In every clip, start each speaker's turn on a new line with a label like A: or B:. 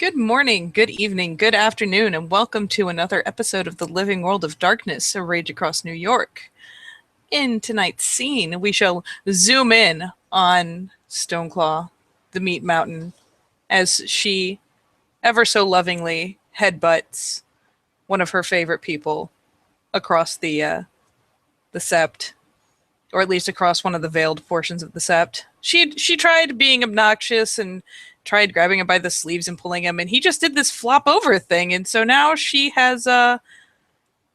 A: Good morning, good evening, good afternoon, and welcome to another episode of the Living World of Darkness, a rage across New York. In tonight's scene, we shall zoom in on Stoneclaw, the meat mountain, as she ever so lovingly headbutts one of her favorite people across the sept, or at least across one of the veiled portions of the sept. She tried being obnoxious and tried grabbing him by the sleeves and pulling him, and he just did this flop over thing, and so now she has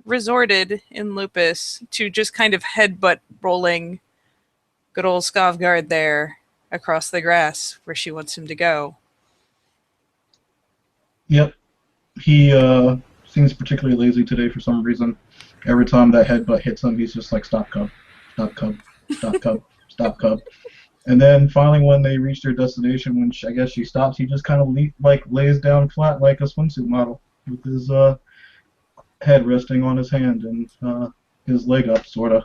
A: resorted in Lupus to just kind of headbutt rolling good old Skavgard there across the grass where she wants him to go.
B: Yep. He seems particularly lazy today for some reason. Every time that headbutt hits him, he's just like, stop, cub, stop, cub, stop, cub, stop, cub. And then finally, when they reach their destination, when I guess she stops, he just kind of lays down flat like a swimsuit model with his head resting on his hand and his leg up, sort of.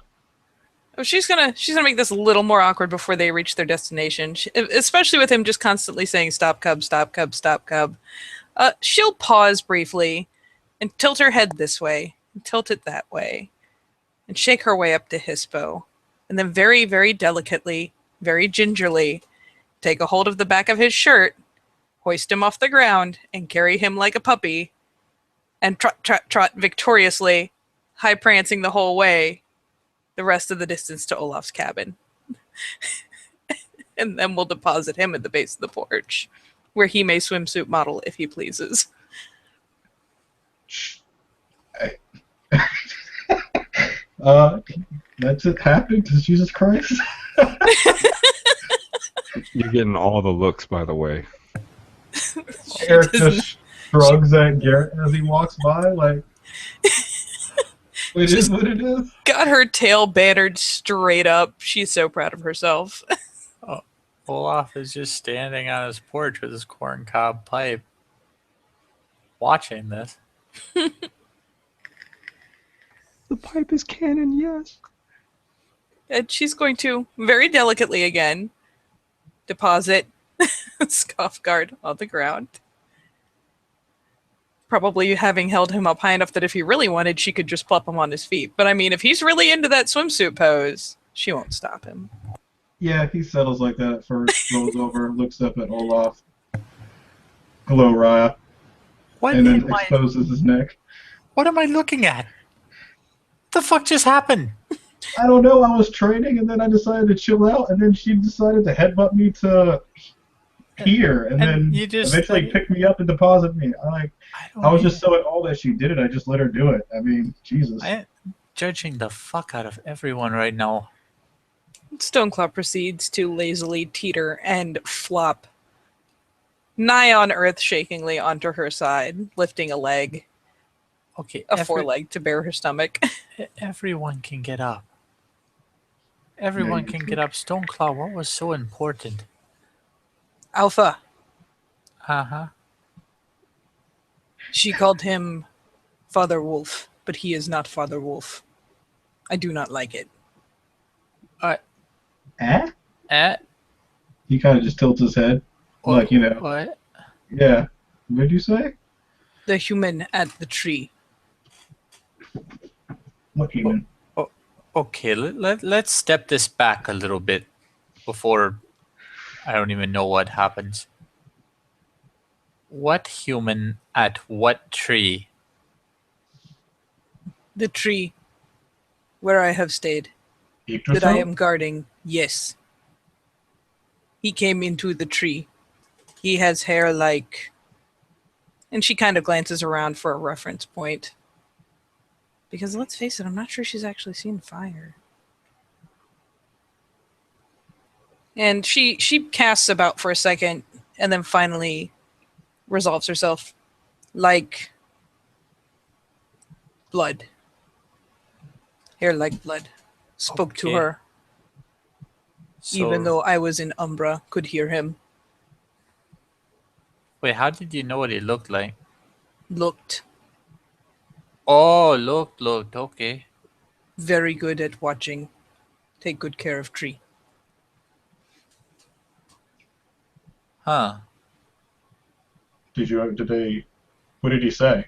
A: Oh, she's gonna make this a little more awkward before they reach their destination, especially with him just constantly saying "Stop, cub! Stop, cub! Stop, cub!" She'll pause briefly and tilt her head this way, and tilt it that way, and shake her way up to Hispo, and then very, very delicately, very gingerly, take a hold of the back of his shirt, hoist him off the ground, and carry him like a puppy, and trot, trot, trot victoriously, high prancing the whole way, the rest of the distance to Olaf's cabin. And then we'll deposit him at the base of the porch, where he may swimsuit model if he pleases.
B: That's it happened? Jesus Christ.
C: You're getting all the looks, by the way.
B: Eric just shrugs at Garrett as he walks by, like, it is what it is.
A: Got her tail bannered straight up. She's so proud of herself.
D: Olaf is just standing on his porch with his corncob pipe, watching this.
C: The pipe is canon, yes.
A: And she's going to, very delicately again, deposit Skafgard on the ground. Probably having held him up high enough that if he really wanted, she could just plop him on his feet. But I mean, if he's really into that swimsuit pose, she won't stop him.
B: Yeah, he settles like that at first, rolls over, looks up at Olaf. Hello, Raya. And then exposes his neck.
D: What am I looking at? What the fuck just happened?
B: I don't know, I was training and then I decided to chill out and then she decided to headbutt me to here and then
D: you just
B: eventually picked me up and deposited me. I was just so in awe that she did it, I just let her do it. I mean, Jesus.
D: I'm judging the fuck out of everyone right now.
A: Stoneclaw proceeds to lazily teeter and flop nigh on earth shakingly onto her side, lifting a leg.
D: Okay,
A: a foreleg to bear her stomach.
D: Everyone can get up. Everyone can get up. Stoneclaw, what was so important?
A: Alpha.
D: Uh-huh.
A: She called him Father Wolf, but he is not Father Wolf. I do not like it.
B: He kind of just tilts his head. Like, you know.
D: What?
B: Yeah. What did you say?
A: The human at the tree.
B: What human?
D: Okay, let's step this back a little bit before I don't even know what happens. What human at what tree?
A: The tree where I have stayed. That I am guarding, yes. He came into the tree. He has hair like... And she kind of glances around for a reference point. Because let's face it, I'm not sure she's actually seen fire. And she casts about for a second and then finally resolves herself. Like blood. Hair like blood. Spoke to her. So, even though I was in Umbra, could hear him.
D: Wait, how did you know what he looked like?
A: Looked.
D: Oh, looked, okay.
A: Very good at watching. Take good care of tree.
D: Huh.
B: What did he say?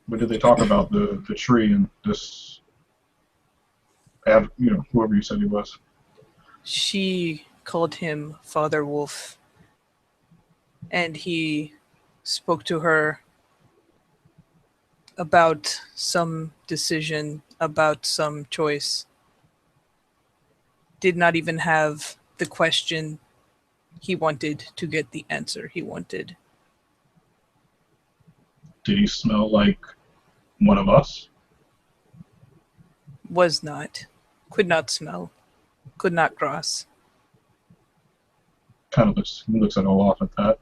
B: What did they talk about the tree and this, whoever you said he was?
A: She called him Father Wolf, and he spoke to her about some decision, about some choice. Did not even have the question he wanted to get the answer he wanted.
B: Did he smell like one of us?
A: Was not, could not smell, could not cross.
B: Kind of looks at Olaf at that.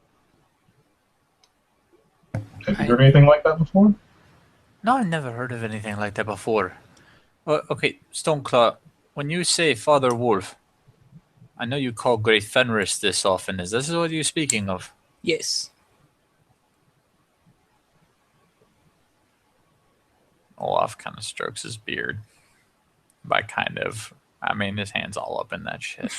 B: Have you
D: I
B: heard anything like that before?
D: No, I've never heard of anything like that before. Okay, Stoneclaw, when you say Father Wolf, I know you call Great Fenris this often. Is this what you're speaking of?
A: Yes.
D: Olaf kind of strokes his beard. By kind of, I mean, his hand's all up in that shit.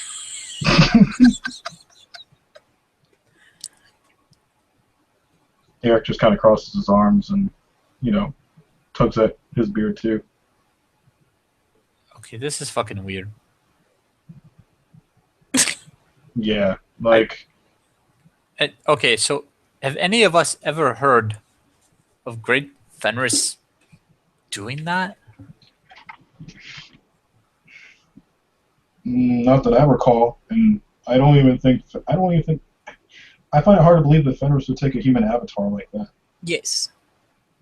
B: Eric just kind of crosses his arms and, tugs at his beard too.
D: Okay, this is fucking weird.
B: Yeah,
D: Okay, so have any of us ever heard of Great Fenris doing that?
B: not that I recall, and I don't even think. I find it hard to believe that Fenris would take a human avatar like that.
A: Yes.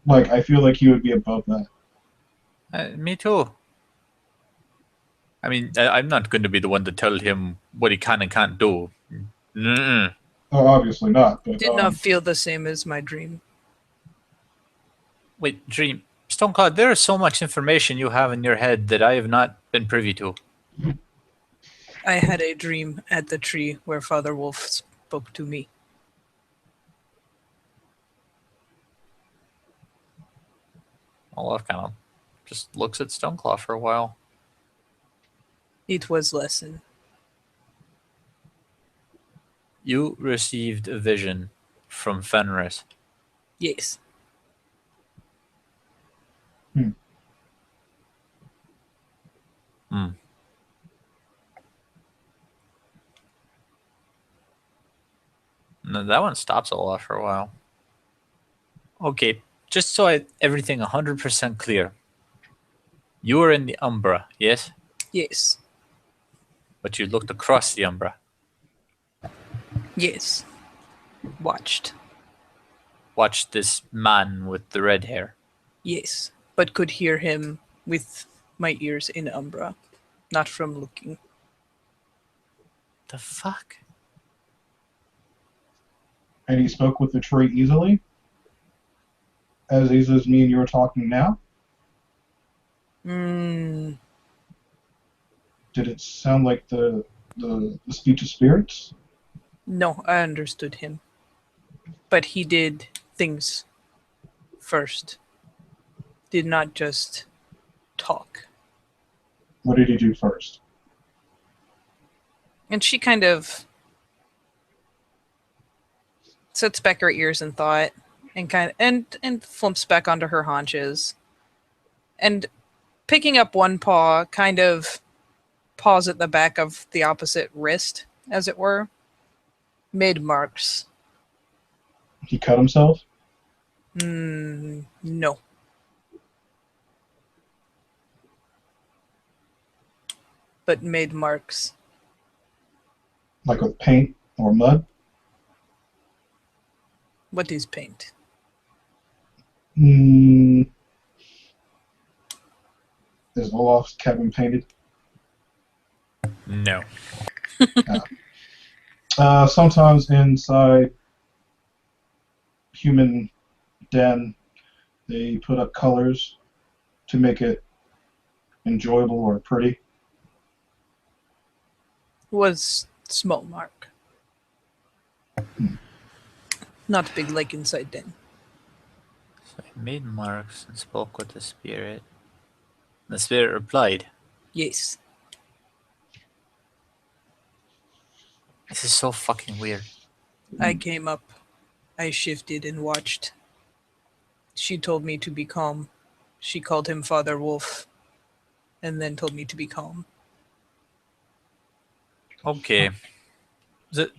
B: Like, I feel like he would be above that.
D: Me too. I mean, I'm not going to be the one to tell him what he can and can't do. Mm-mm.
B: Oh, obviously not. But
A: Did not feel the same as my dream.
D: Wait, Dream. Stonecloud, there is so much information you have in your head that I have not been privy to.
A: I had a dream at the tree where Father Wolf spoke to me.
D: Olaf kind of just looks at Stoneclaw for a while.
A: It was lesson.
D: You received a vision from Fenris.
A: Yes.
D: Hmm. No, that one stops Olaf for a while. Okay, just so everything 100% clear. You were in the Umbra, yes?
A: Yes.
D: But you looked across the Umbra.
A: Yes. Watched.
D: Watched this man with the red hair.
A: Yes. But could hear him with my ears in Umbra. Not from looking.
D: The fuck?
B: And he spoke with the tree easily, as easy as me and you are talking now.
A: Mm,
B: Did it sound like the speech of spirits?
A: no, I understood him. But he did things first. Did not just talk.
B: What did he do first?
A: And she kind of sets back her ears in thought and and flumps back onto her haunches. And picking up one paw, kind of paws at the back of the opposite wrist, as it were. Made marks.
B: He cut himself?
A: No. But made marks.
B: Like with paint or mud?
A: What is paint?
B: Is Olaf's cabin painted?
D: No.
B: Sometimes inside human den, they put up colors to make it enjoyable or pretty.
A: Was small mark. Not big like inside den.
D: So he made marks and spoke with the spirit. The spirit replied.
A: Yes.
D: This is so fucking weird.
A: I came up I shifted and watched. She told me to be calm. She called him Father Wolf, and then told me to be calm.
D: Okay.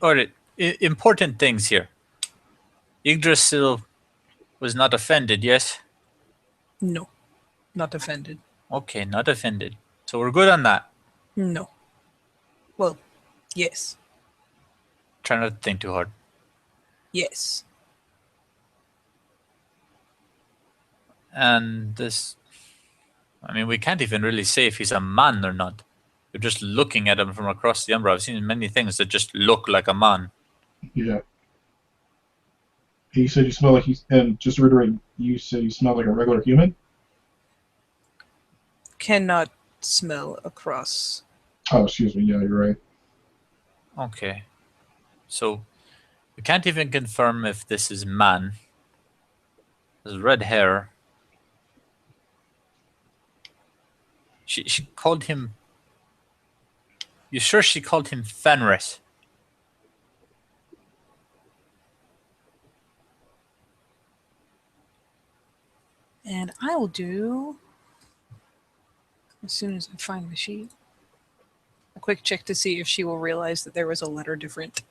D: Alright, important things here. Yggdrasil was not offended, yes?
A: No, not offended.
D: Okay, not offended. So we're good on that.
A: No. Well, yes.
D: Try not to think too hard.
A: Yes.
D: And this... I mean, we can't even really say if he's a man or not. You're just looking at him from across the umbra. I've seen many things that just look like a man.
B: Yeah. He said you smell like he's, and just to reiterate, you said you smell like a regular human?
A: Cannot smell across.
B: Oh, excuse me. Yeah, you're right.
D: Okay. So, we can't even confirm if this is man. There's red hair. She called him... You sure she called him Fenris?
A: And I will do, as soon as I find the sheet, a quick check to see if she will realize that there was a letter different.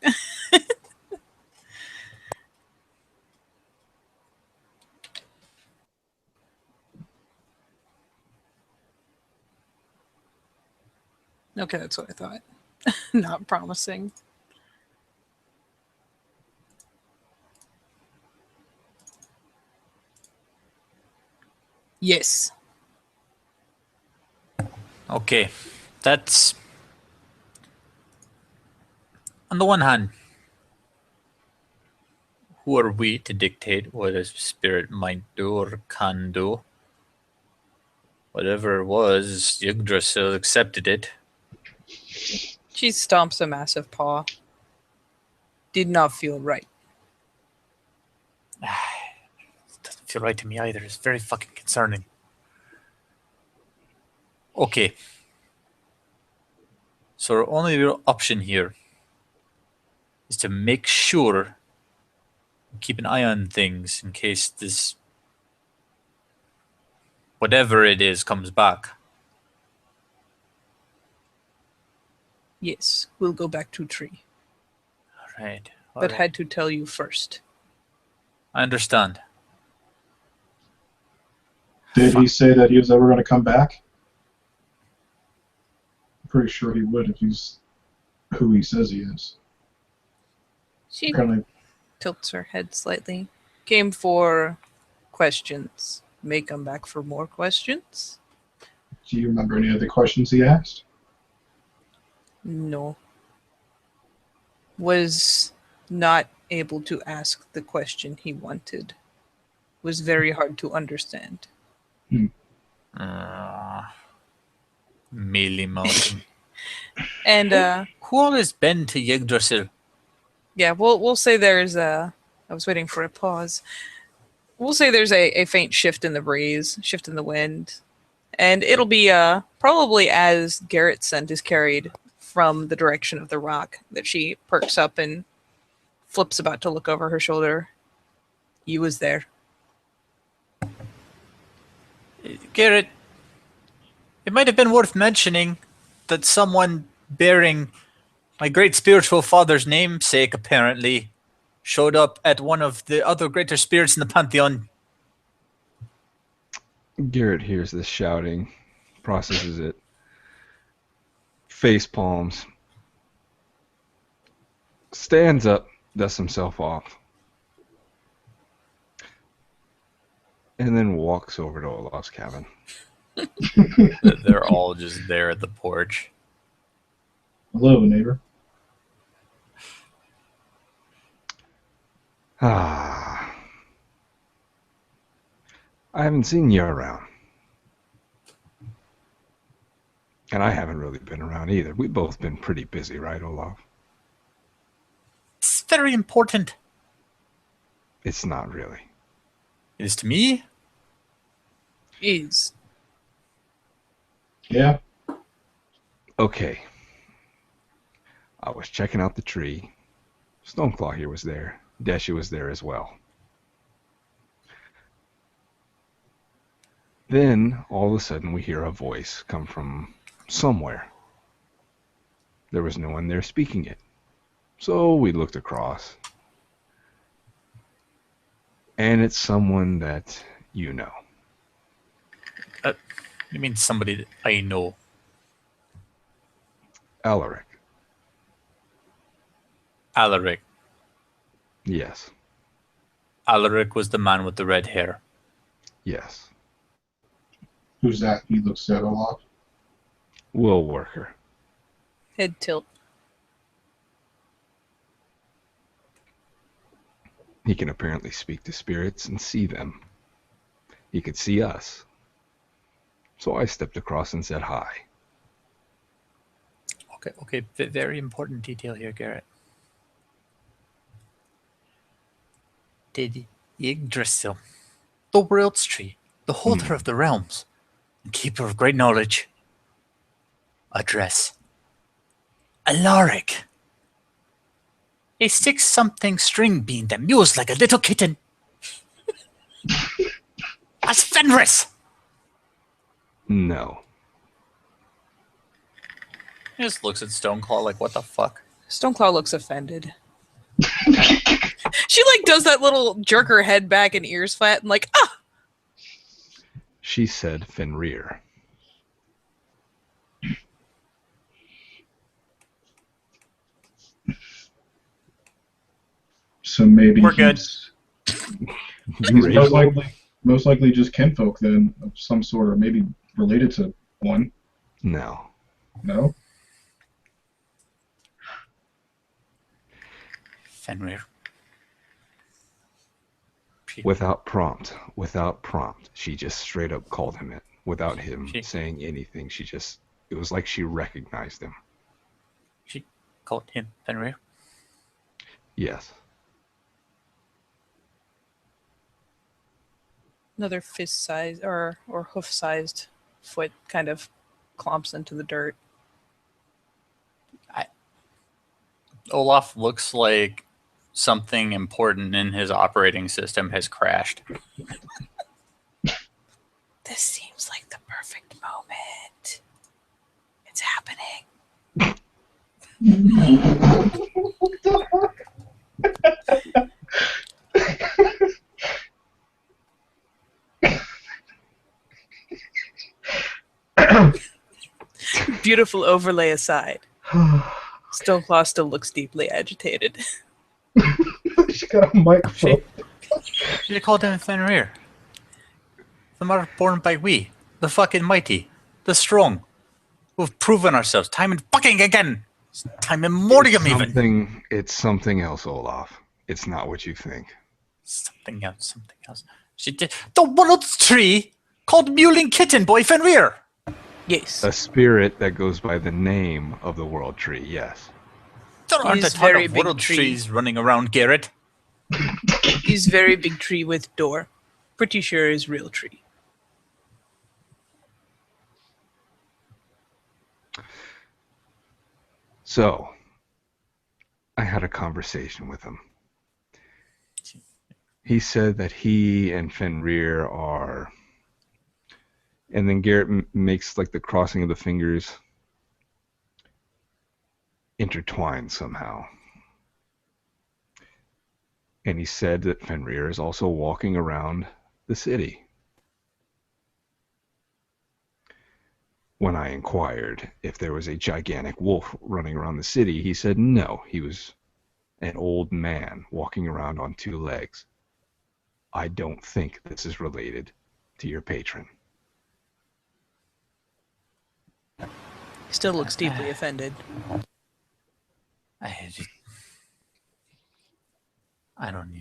A: Okay, that's what I thought. Not promising. Yes.
D: Okay. That's... On the one hand, who are we to dictate what a spirit might do or can do? Whatever it was, Yggdrasil accepted it.
A: She stomps a massive paw. Did not feel right.
D: It doesn't feel right to me either. It's very fucking concerning. Okay. So our only real option here is to make sure we keep an eye on things in case this whatever it is comes back.
A: Yes, we'll go back to tree.
D: All right.
A: But had to tell you first.
D: I understand.
B: Did he say that he was ever going to come back? I'm pretty sure he would if he's who he says he is.
A: She
B: Kind of,
A: tilts her head slightly. Came for questions. May come back for more questions?
B: do you remember any of the questions he asked?
A: No. Was not able to ask the question he wanted. Was very hard to understand.
D: Mealy mountain.
A: And
D: Who all has been to Yggdrasil?
A: yeah, we'll say there's a. I was waiting for a pause. We'll say there's a faint shift in the breeze, shift in the wind, and it'll be probably as Garrett's scent is carried from the direction of the rock that she perks up and flips about to look over her shoulder. You was there.
D: Garrett, it might have been worth mentioning that someone bearing my great spiritual father's namesake apparently showed up at one of the other greater spirits in the Pantheon.
C: Garrett hears this shouting, processes it, face palms, stands up, dusts himself off, and then walks over to Olaf's cabin.
D: They're all just there at the porch.
B: Hello, neighbor.
C: Ah. I haven't seen you around. And I haven't really been around either. We've both been pretty busy, right, Olaf?
D: It's very important.
C: It's not really.
D: It is to me.
A: Is.
B: Yeah?
C: Okay. I was checking out the tree. Stoneclaw here was there. Desha was there as well. Then, all of a sudden, we hear a voice come from somewhere. There was no one there speaking it. So we looked across. And it's someone that you know.
D: You mean somebody that I know?
C: Alaric.
D: Alaric.
C: Yes.
D: Alaric was the man with the red hair.
C: Yes.
B: Who's that? He looks at Olaf.
C: Will worker.
A: Head tilt.
C: He can apparently speak to spirits and see them. He could see us. So I stepped across and said hi.
D: Okay. Very important detail here, Garrett. Did Yggdrasil, the World's Tree, the holder of the realms, and keeper of great knowledge, address Alaric, a 6-something string bean that mews like a little kitten, as Fenris?
C: No.
D: He just looks at Stoneclaw like, what the fuck?
A: Stoneclaw looks offended. She like does that little jerk her head back and ears flat and like, ah!
C: She said Fenrir.
B: So maybe
D: We're good.
C: You raised
B: most likely just kinfolk then of some sort, or maybe related to one.
C: No.
B: No?
D: Fenrir.
C: Without prompt. She just straight up called him it. Without him saying anything. It was like she recognized him.
D: She called him Fenrir.
C: Yes.
A: Another fist-sized or hoof-sized foot kind of clomps into the dirt.
D: Olaf looks like something important in his operating system has crashed.
A: This seems like the perfect moment. It's happening.
B: What the fuck?
A: Beautiful overlay aside. Stoneclaw still looks deeply agitated.
B: She got a microphone.
D: She called him Fenrir. The mark born by we, the fucking mighty, the strong. We've proven ourselves time and fucking again. Time immemorial even.
C: It's something else, Olaf. It's not what you think.
D: Something else. She did the World's Tree called Mewling Kitten Boy Fenrir.
A: Yes.
C: A spirit that goes by the name of the World Tree, yes.
D: There aren't
A: He's
D: a ton
A: very
D: of
A: big
D: world
A: tree.
D: trees running around, Garrett.
A: He's very big tree with door. Pretty sure is real tree.
C: So, I had a conversation with him. He said that he and Fenrir are... And then Garrett makes like the crossing of the fingers intertwined somehow. And he said that Fenrir is also walking around the city. When I inquired if there was a gigantic wolf running around the city, he said no, he was an old man walking around on 2 legs. I don't think this is related to your patron.
A: Still looks deeply offended.
D: I don't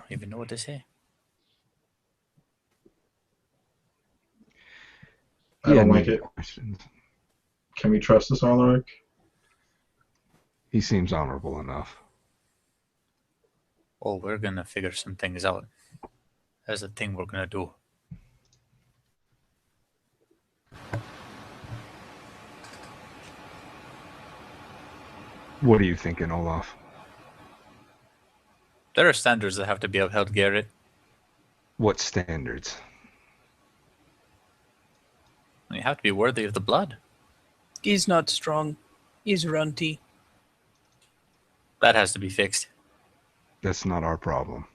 D: even know what to say.
B: I don't like it.
C: Questions.
B: Can we trust this Alaric?
C: He seems honorable enough.
D: Oh, we're gonna figure some things out. That's the thing we're gonna do.
C: What are you thinking, Olaf?
D: There are standards that have to be upheld, Garrett.
C: What standards?
D: You have to be worthy of the blood.
A: He's not strong. He's runty.
D: That has to be fixed.
C: That's not our problem.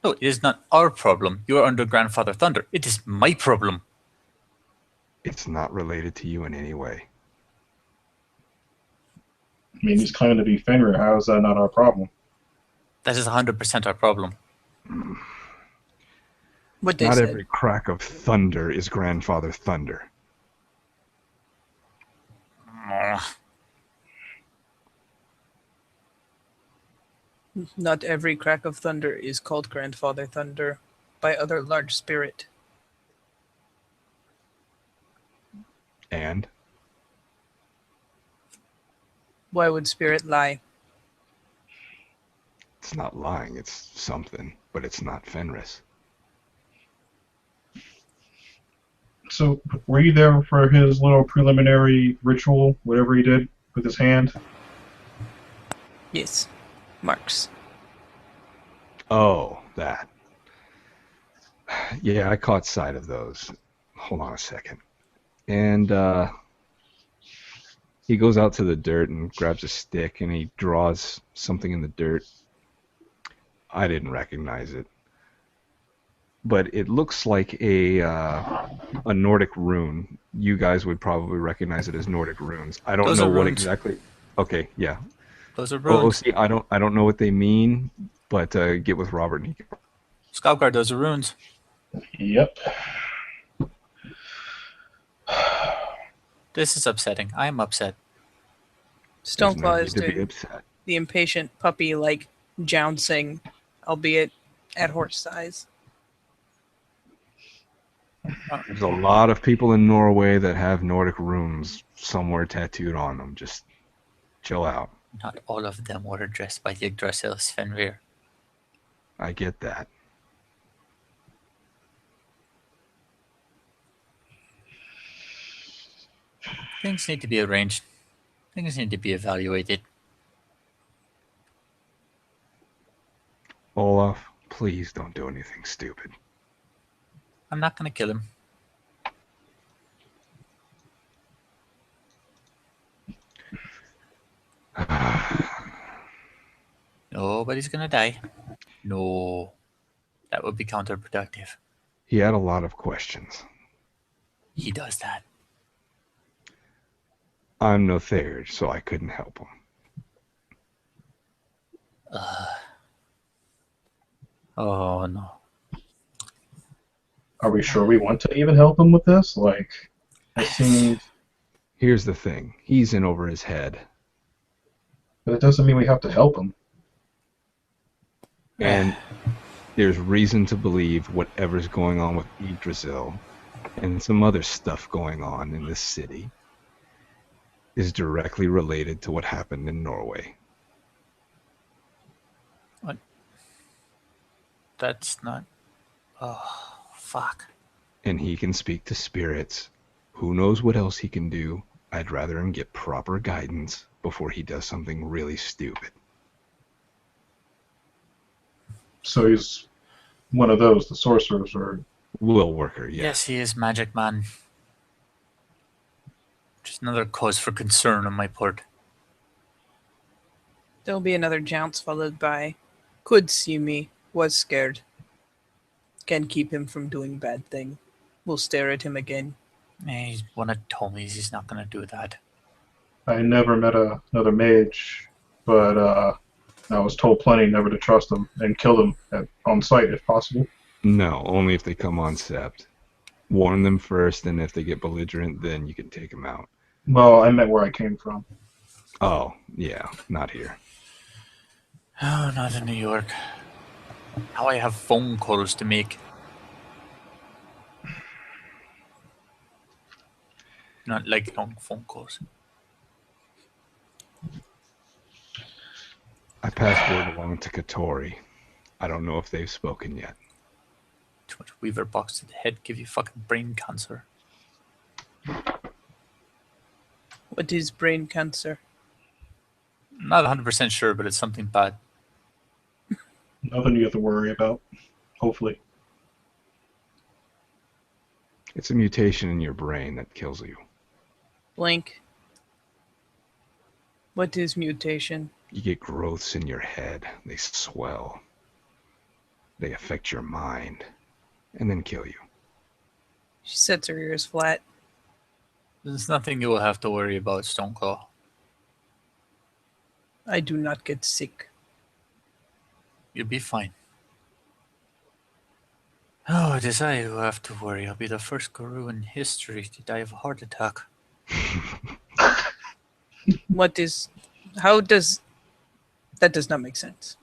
D: No, it is not our problem. You are under Grandfather Thunder. It is my problem.
C: It's not related to you in any way.
B: I mean, he's claiming to be Fenrir. How is that not our problem?
D: That is 100% our problem.
A: What they
C: Not
A: said.
C: every crack of thunder is Grandfather Thunder.
A: Not every crack of thunder is called Grandfather Thunder by other large spirit.
C: And
A: Why would spirit lie?
C: it's not lying, it's something, but it's not Fenris.
B: So, were you there for his little preliminary ritual, whatever he did with his hand?
A: Yes. Marks.
C: Oh, that. Yeah, I caught sight of those. Hold on a second. And he goes out to the dirt and grabs a stick and he draws something in the dirt. I didn't recognize it. But it looks like a Nordic rune. You guys would probably recognize it as Nordic runes. I don't
D: Those
C: know
D: are
C: what
D: runes.
C: exactly. Okay, yeah.
D: Those are
C: Oh,
D: runes.
C: see, I don't know what they mean, but get with Robert. And
D: Scoutguard, those are runes.
B: Yep.
D: This is upsetting. I am upset.
C: there's no
A: Stoneclaw
C: need
A: is
C: to be
A: doing
C: upset.
A: the impatient puppy like jouncing, albeit at horse size.
C: There's a lot of people in Norway that have Nordic runes somewhere tattooed on them. Just chill out.
D: Not all of them were addressed by Yggdrasil Fenrir.
C: I get that.
D: Things need to be arranged. Things need to be evaluated.
C: Olaf, please don't do anything stupid.
D: I'm not going to kill him. Nobody's going to die. No. That would be counterproductive.
C: He had a lot of questions.
D: He does that.
C: I'm no Thaird, so I couldn't help him.
D: Oh, no.
B: Are we sure we want to even help him with this? Like, it seems...
C: Here's the thing. He's in over his head.
B: But it doesn't mean we have to help him.
C: And there's reason to believe whatever's going on with Yggdrasil and some other stuff going on in this city is directly related to what happened in Norway.
D: What? That's not... Oh, fuck.
C: And he can speak to spirits. Who knows what else he can do? I'd rather him get proper guidance before he does something really stupid.
B: So he's one of those, the sorcerers, or...
C: Will worker, yeah.
D: Yes, he is Magic Man. Just another cause for concern on my part.
A: There'll be another jounce followed by could see me, was scared. Can keep him from doing bad thing. We'll stare at him again.
D: He's one of Tommy's. He's not going to do that.
B: I never met another mage, but I was told plenty never to trust them and kill them on sight if possible.
C: No, only if they come on sept. Warn them first, and if they get belligerent, then you can take them out.
B: Well, I meant where I came from.
C: Oh, yeah, not here.
D: Oh, not in New York. Now I have phone calls to make. Not like long phone calls.
C: I passed word along to Katori. I don't know if they've spoken yet.
D: Too much Weaver box to the head give you fucking brain cancer.
A: What is brain cancer?
D: I'm not 100% sure, but it's something bad.
B: Nothing you have to worry about, hopefully.
C: It's a mutation in your brain that kills you.
A: Blink. What is mutation?
C: You get growths in your head. They swell. They affect your mind. And then kill you.
A: She sets her ears flat.
D: There's nothing you will have to worry about, Stoneclaw.
A: I do not get sick.
D: You'll be fine. Oh, it is I who have to worry. I'll be the first guru in history to die of a heart attack.
A: What is... How does... That does not make sense.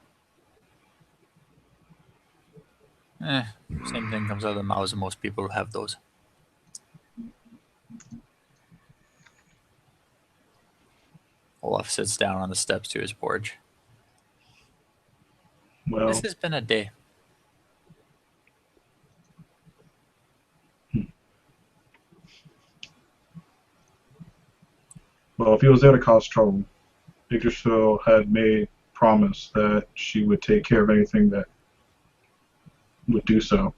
D: Same thing comes out of the mouths of most people who have those. Olaf sits down on the steps to his porch.
B: Well,
D: This has been a day.
B: if he was there to cause trouble, Yggdrasil had made promise that she would take care of anything that would do so.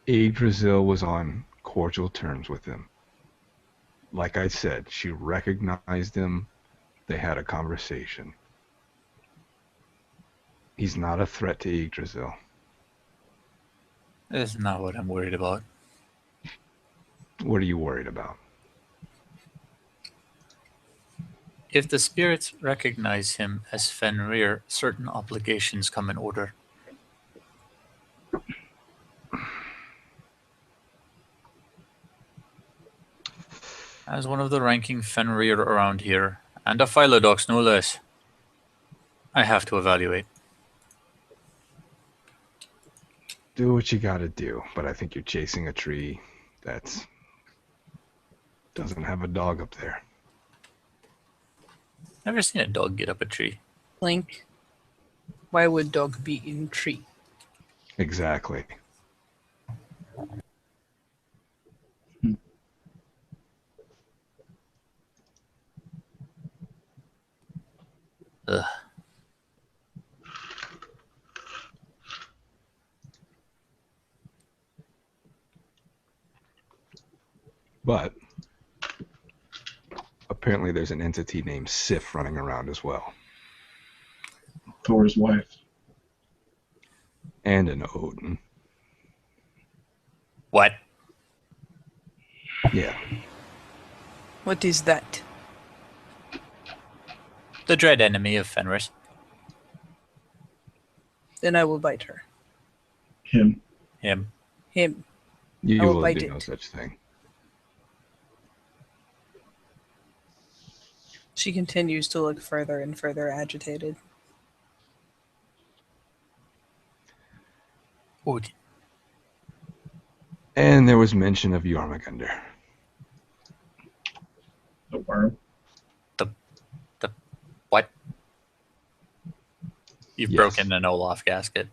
C: Yggdrasil was on cordial terms with him. Like I said, she recognized him. They had a conversation. He's not a threat to Yggdrasil.
D: That's not what I'm worried about.
C: What are you worried about?
D: If the spirits recognize him as Fenrir, certain obligations come in order. As one of the ranking Fenrir around here, and a Philodox no less, I have to evaluate.
C: Do what you gotta do, but I think you're chasing a tree that doesn't have a dog up there.
D: Never seen a dog get up a tree.
A: Blink. Why would dog be in tree?
C: Exactly.
D: Ugh.
C: But apparently there's an entity named Sif running around as well.
B: Thor's wife.
C: And an Odin.
D: What?
C: Yeah.
A: What is that?
D: The dread enemy of Fenris.
A: Then I will bite her.
B: Him.
D: Him.
A: Him.
C: You
A: I will
C: will
A: bite
C: do
A: it.
C: no such thing.
A: She continues to look further and further agitated.
D: Odin.
C: And there was mention of Jormungandr.
B: The worm.
D: The what? You've
C: Yes.
D: broken an Olaf gasket.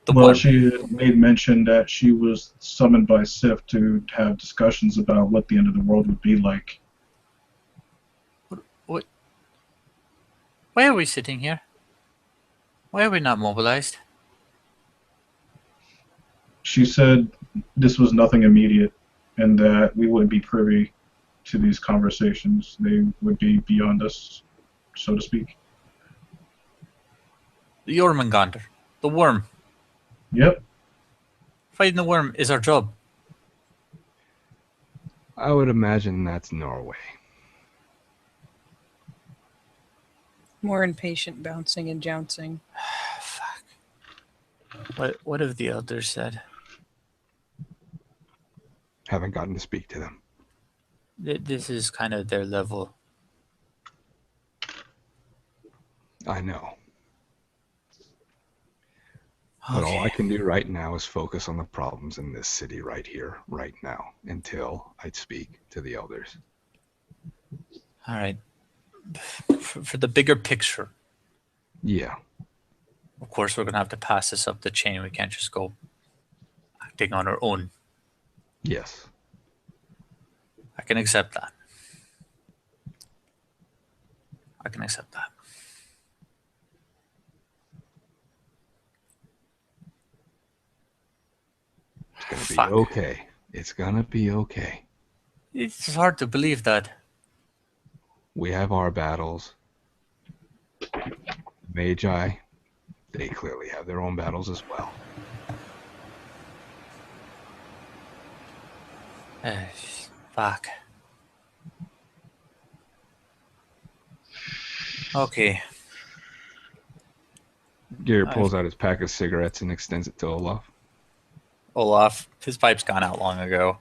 D: The
B: Well,
D: what?
B: she made mention that she was summoned by Sif to have discussions about what the end of the world would be like.
D: What? Why are we sitting here? Why are we not mobilized?
B: She said this was nothing immediate and that we wouldn't be privy to these conversations. They would be beyond us, so to speak.
D: The Jormungandr. The worm.
B: Yep.
D: Fighting the worm is our job.
C: I would imagine that's Norway.
A: More impatient bouncing and jouncing.
D: Fuck. What have the elders said?
C: Haven't gotten to speak to them.
D: This is kind of their level.
C: I know. But all I can do right now is focus on the problems in this city right here, right now, until I speak to the elders.
D: All right. For the bigger picture,
C: Yeah.
D: of course, we're going to have to pass this up the chain. We can't just go acting on our own.
C: Yes.
D: I can accept that. I can accept that.
C: gonna be
D: Fuck.
C: okay. It's gonna be okay.
D: It's hard to believe that.
C: We have our battles. Magi, they clearly have their own battles as well.
D: Fuck. Okay.
C: Garrett pulls out his pack of cigarettes and extends it to Olaf.
D: Olaf, his pipe's gone out long ago.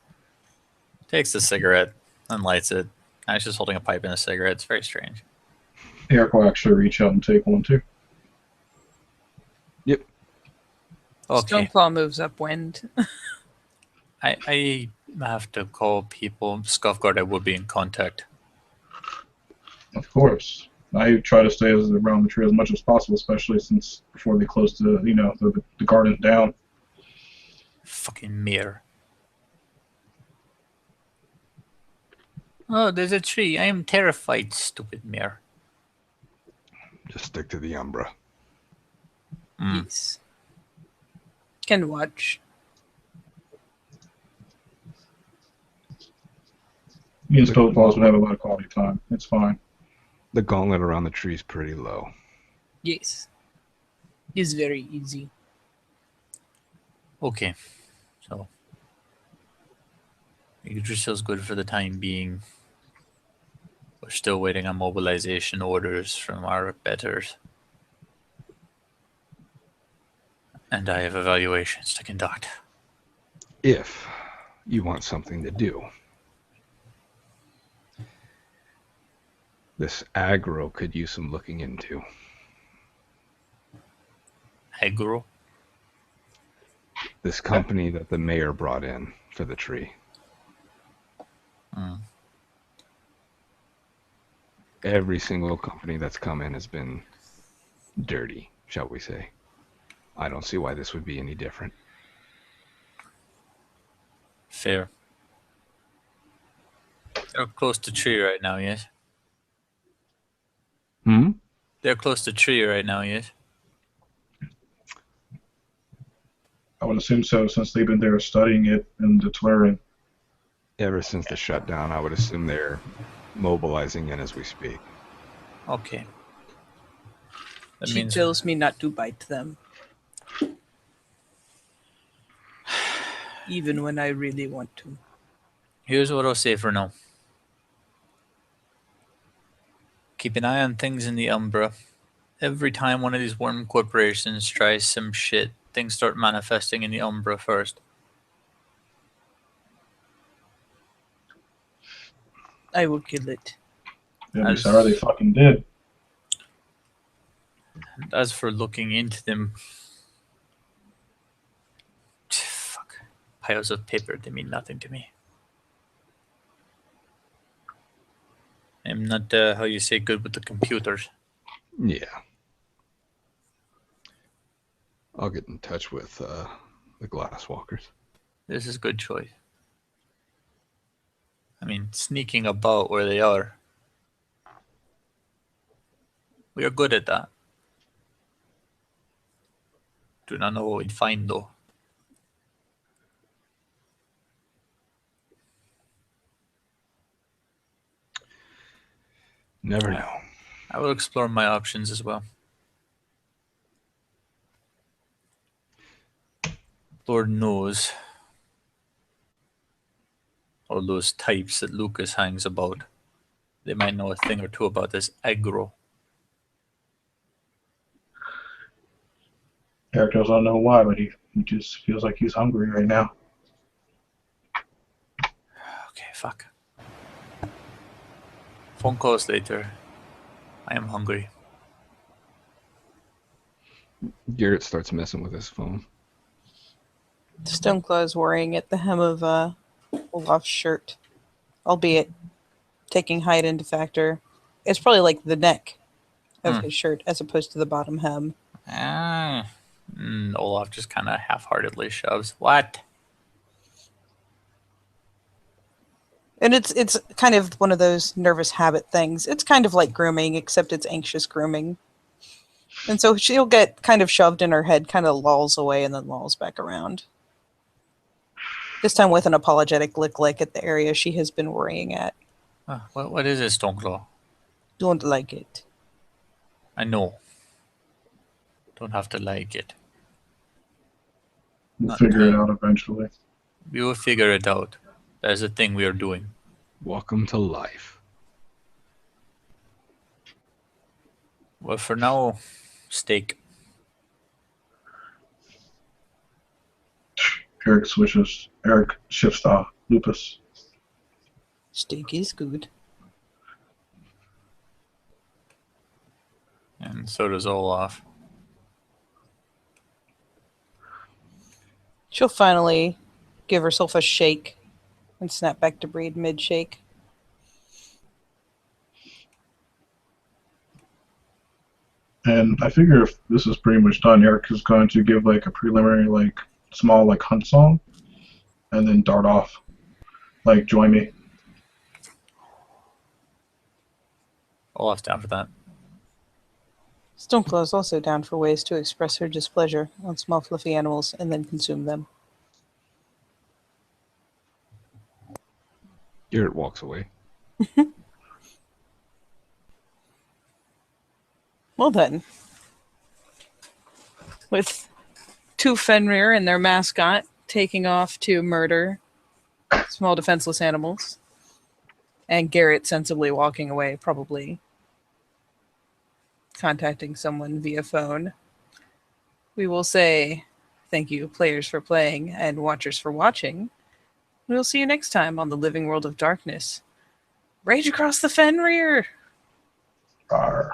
D: Takes the cigarette and lights it. Now he's just holding a pipe and a cigarette. It's very strange.
B: Eric will actually reach out and take one too.
C: Yep.
D: Okay.
A: Stoneclaw moves upwind.
D: I have to call people. Scuffguard, I will be in contact.
B: Of course. I try to stay around the tree as much as possible, especially since before they close to, the garden down.
D: Fucking mirror. Oh, there's a tree. I am terrified, stupid mirror.
C: Just stick to the Umbra.
A: Yes. Can watch.
B: Me and Stonepaws would have a lot of quality time. It's fine.
C: The gauntlet around the tree is pretty low.
A: Yes. It's very easy.
D: Okay. So. Yggdrasil's good for the time being. We're still waiting on mobilization orders from our betters. And I have evaluations to conduct.
C: If you want something to do. This aggro could use some looking into.
D: Aggro?
C: This company that the mayor brought in for the tree. Every single company that's come in has been dirty, shall we say. I don't see why this would be any different.
D: Fair. They're close to tree right now, yes? They're close to tree right now, yes?
B: I would assume so, since they've been there studying it and declaring.
C: Ever since the shutdown, I would assume they're mobilizing in as we speak.
D: Okay. That
A: She
D: means
A: tells me not to bite them. Even when I really want to.
D: here's what I'll say for now. Keep an eye on things in the Umbra. Every time one of these worm corporations tries some shit, things start manifesting in the Umbra first.
A: I will kill it.
B: Yeah, I'm sorry they fucking did.
D: And as for looking into them, fuck, piles of paper, they mean nothing to me. I'm not, how you say, good with the computers.
C: Yeah. I'll get in touch with the Glasswalkers.
D: This is a good choice. I mean, sneaking about where they are. We are good at that. Do not know what we'd find, though.
C: Never know.
D: I will explore my options as well. Lord knows. Or those types that Lucas hangs about. They might know a thing or two about this aggro.
B: Eric doesn't know why, but he just feels like he's hungry right now.
D: Okay, fuck. Phone calls later. I am hungry.
C: Garrett starts messing with his phone.
A: Stoneclaw is worrying at the hem of Olaf's shirt, albeit taking height into factor. It's probably like the neck of his shirt as opposed to the bottom hem.
D: Olaf just kind of half-heartedly shoves. What?
A: And it's kind of one of those nervous habit things. It's kind of like grooming, except it's anxious grooming. And so she'll get kind of shoved in her head, kind of lolls away, and then lolls back around. This time with an apologetic lick at the area she has been worrying at.
D: What is it, Stoneclaw?
A: Don't like it.
D: I know. Don't have to like it.
B: We'll
D: Not
B: figure it
D: time.
B: out eventually.
D: We will figure it out. That's the thing we are doing.
C: Welcome to life.
D: Well, for now, steak.
B: Eric shifts to lupus.
A: Steak is good.
D: And so does Olaf.
A: She'll finally give herself a shake and snap back to breed mid-shake.
B: And I figure if this is pretty much done, Eric is going to give like a preliminary, like small, like hunt song, and then dart off. Like, join me.
D: Olaf's down for that.
A: Stoneclaw is also down for ways to express her displeasure on small fluffy animals and then consume them.
C: Garrett walks away.
A: Well then, with two Fenrir and their mascot taking off to murder small defenseless animals, and Garrett sensibly walking away, probably contacting someone via phone, we will say thank you, players, for playing and watchers for watching. We'll see you next time on the Living World of Darkness. Rage across the Fenrir!
B: Arr.